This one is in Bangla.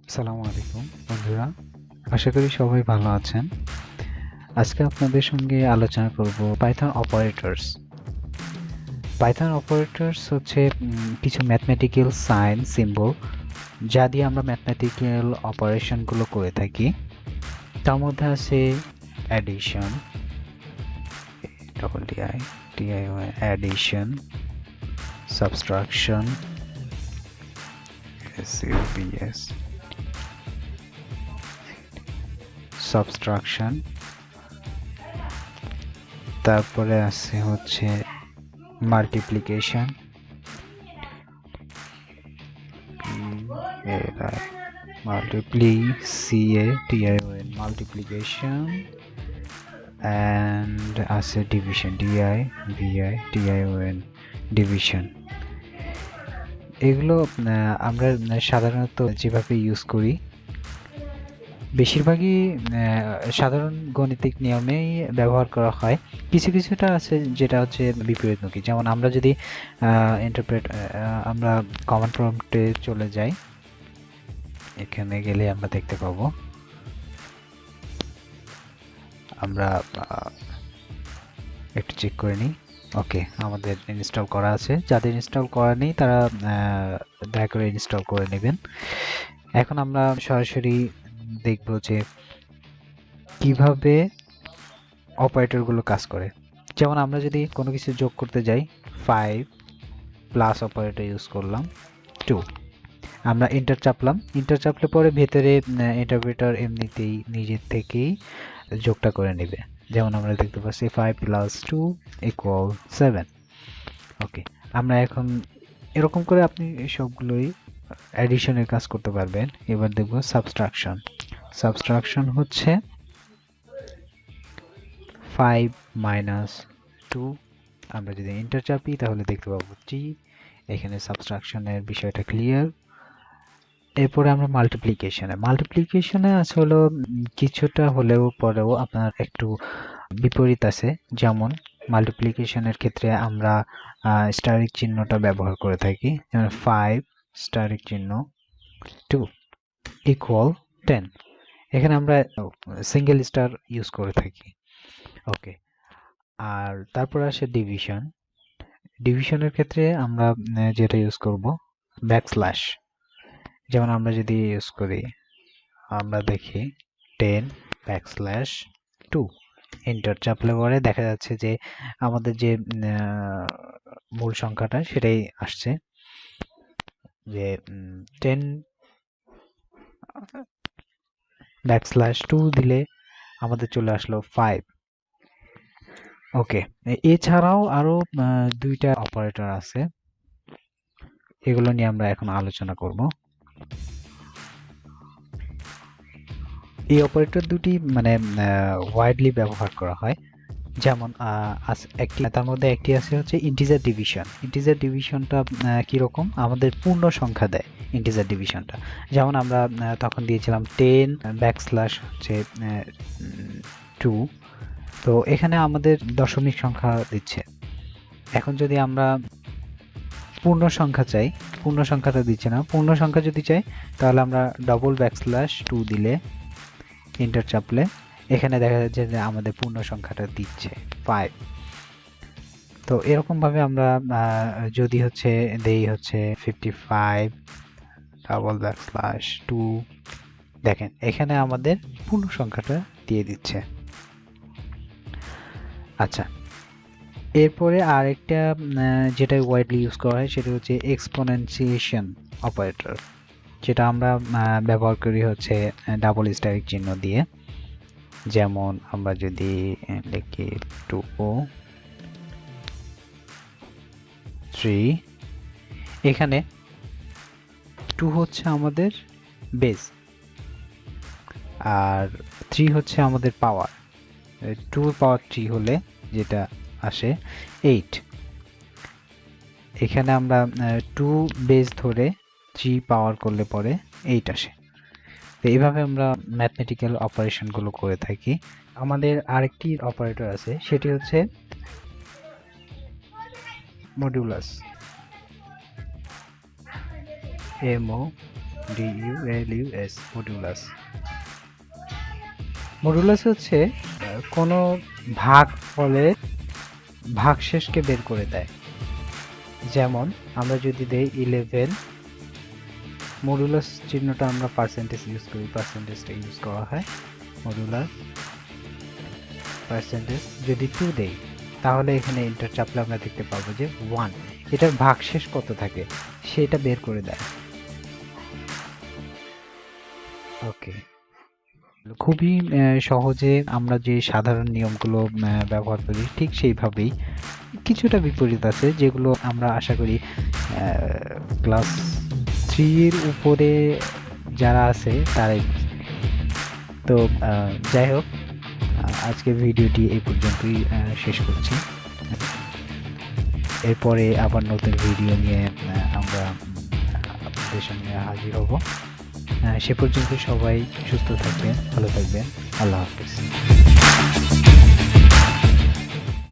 আসসালামু আলাইকুম বন্ধুরা, আশা করি সবাই ভালো আছেন। আজকে আপনাদের সঙ্গে আলোচনা করব পাইথন অপারেটরস। পাইথন অপারেটরস হচ্ছে কিছু ম্যাথমেটিক্যাল সাইন সিম্বল যা দিয়ে আমরা ম্যাথমেটিক্যাল অপারেশনগুলো করে থাকি। তার মধ্যে আছে addition, double D I T I addition, subtraction, S U B S, subtraction, তারপরে আছে হচ্ছে মাল্টিপ্লিকেশন, multiplication, and আছে division, division. এগুলো আমরা সাধারণত যেভাবে ইউজ করি বেশিরভাগই সাধারণ গাণিতিক নিয়মেই ব্যবহার করা হয়। কিছুটা আছে যেটা হচ্ছে বিপরীতমুখী। যেমন আমরা যদি আমরা কমান্ড প্রম্পটে চলে যাই, এখানে গেলে আমরা দেখতে পাবো আমরা একটু চেক করে নিই। ওকে, আমাদের ইনস্টল করা আছে। যাদের ইনস্টল করা নেই তারা দয়া করে ইনস্টল করে নেবেন। এখন আমরা সরাসরি দেখব যে কিভাবে অপারেটরগুলো কাজ করে। যেমন আমরা যদি কোনো কিছু যোগ করতে যাই, 5 প্লাস অপারেটর ইউজ করলাম 2, আমরা এন্টার চাপলে পরে ভেতরে ইন্টারপ্রেটার এমনিতেই নিজের থেকেই যোগটা করে নেবে। যেমন আমরা দেখতে পাচ্ছি 5 প্লাস 2 ইকুয়াল 7। ওকে, আমরা এখন এরকম করে আপনি সবগুলোই অ্যাডিশনের কাজ করতে পারবেন। এবার দেখব সাবট্রাকশন হচ্ছে 5 মাইনাস 2, আমরা যদি এন্টার চাপি তাহলে দেখতে পাবো 3। এখানে সাবট্রাকশনের বিষয়টা ক্লিয়ার। এরপরে আমরা মাল্টিপ্লিকেশনে আসলে কিছুটা হলেও পরেও আপনার একটু বিপরীত আছে। যেমন মাল্টিপ্লিকেশনের ক্ষেত্রে আমরা স্টারিক চিহ্নটা ব্যবহার করে থাকি। যেমন 5 স্টারিক চিহ্ন 2 ইকুয়াল 10, এখানে আমরা সিঙ্গেল স্টার ইউজ করে থাকি। ওকে, আর তারপর আসে ডিভিশনের ক্ষেত্রে আমরা যেটা ইউজ করব ব্যাকস্ল্যাশ। যেমন আমরা যদি ইউজ করি, আমরা দেখি 10 ব্যাকস্ল্যাশ 2, এন্টার চাপলে পরে দেখা যাচ্ছে যে আমাদের যে মূল সংখ্যাটা সেটাই আসছে, যে 10 ব্যাকস্ল্যাশ 2 দিলে আমাদের চলে আসলো 5। ওকে, এছাড়াও আরো দুইটা অপারেটর আছে, এগুলো নিয়ে আমরা এখন আলোচনা করব। এই অপারেটর দুটি মানে ওয়াইডলি ব্যবহার করা হয়। যেমন তার মধ্যে একটি আছে হচ্ছে ইন্টিজার ডিভিশনটা কি রকম, আমাদের পূর্ণ সংখ্যা দেয় ইন্টিজার ডিভিশনটা। যেমন আমরা তখন দিয়েছিলাম 10 ব্যাকস্ল্যাশ হচ্ছে 2, তো এখানে আমাদের দশমিক সংখ্যা দিচ্ছে। এখন যদি আমরা পূর্ণ সংখ্যা চাই, পূর্ণ সংখ্যাটা দিচ্ছে না। পূর্ণ সংখ্যা যদি চাই তাহলে আমরা ডবল ব্যাকস্ল্যাশ 2 দিলে এন্টার চাপলে এখানে দেখা যাচ্ছে যে আমাদের পূর্ণ সংখ্যাটা দিচ্ছে 5। তো এরকম ভাবে আমরা যদি হচ্ছে দেই হচ্ছে 55 ডাবল ব্যাকস্ল্যাশ 2, দেখেন এখানে আমাদের পূর্ণ সংখ্যাটা দিয়ে দিচ্ছে। আচ্ছা, এরপরে আরেকটা যেটা ওয়াইডলি ইউজ করা হয় সেটা হচ্ছে এক্সপোনেনশিয়েশন অপারেটর, যেটা আমরা ব্যবহার করি হচ্ছে ডাবল স্টারিক চিহ্ন দিয়ে। যেমন আমরা যদি লিখি 2 3, এখানে 2 হচ্ছে আমাদের বেস আর 3 হচ্ছে আমাদের পাওয়ার। 2 পাওয়ার 3 হলে যেটা আসে 8। এখানে আমরা 2 বেস ধরে 3 পাওয়ার করলে পরে 8 আসে। তো এইভাবে আমরা ম্যাথমেটিক্যাল অপারেশনগুলো করে থাকি। আমাদের আরেকটি অপারেটর আছে, সেটি হচ্ছে মডুলাস, DULUS মডুলাস। মডুলাস হচ্ছে কোনো ভাগফলের ভাগশেষকে বের করে দেয়। যেমন আমরা যদি দেই 11, মডুলাস চিহ্নটা আমরা পার্সেন্টেজ ইউজ করি, পার্সেন্টেজটা ইউজ করা হয় মডুলাস পার্সেন্টেজ। যদি 2 দেই তাহলে এখানে এন্টার চাপলে আমরা দেখতে পাবো যে 1, এটার ভাগশেষ কত থাকে সেটা বের করে দেয়। ওকে, খুবই সহজে আমরা যে সাধারণ নিয়মগুলো ব্যবহার করি ঠিক সেইভাবেই, কিছুটা বিপরীত আছে যেগুলো আমরা আশা করি ক্লাস 3 এর উপরে যারা আছে তারাই। তো যাই হোক, আজকে ভিডিওটি এই পর্যন্তই শেষ করছি। এরপরে আবার নতুন ভিডিও নিয়ে আমরা আপনাদের সামনে হাজির হব। সে পর্যন্ত সবাই সুস্থ থাকবেন, ভালো থাকবেন। আল্লাহ হাফেজ।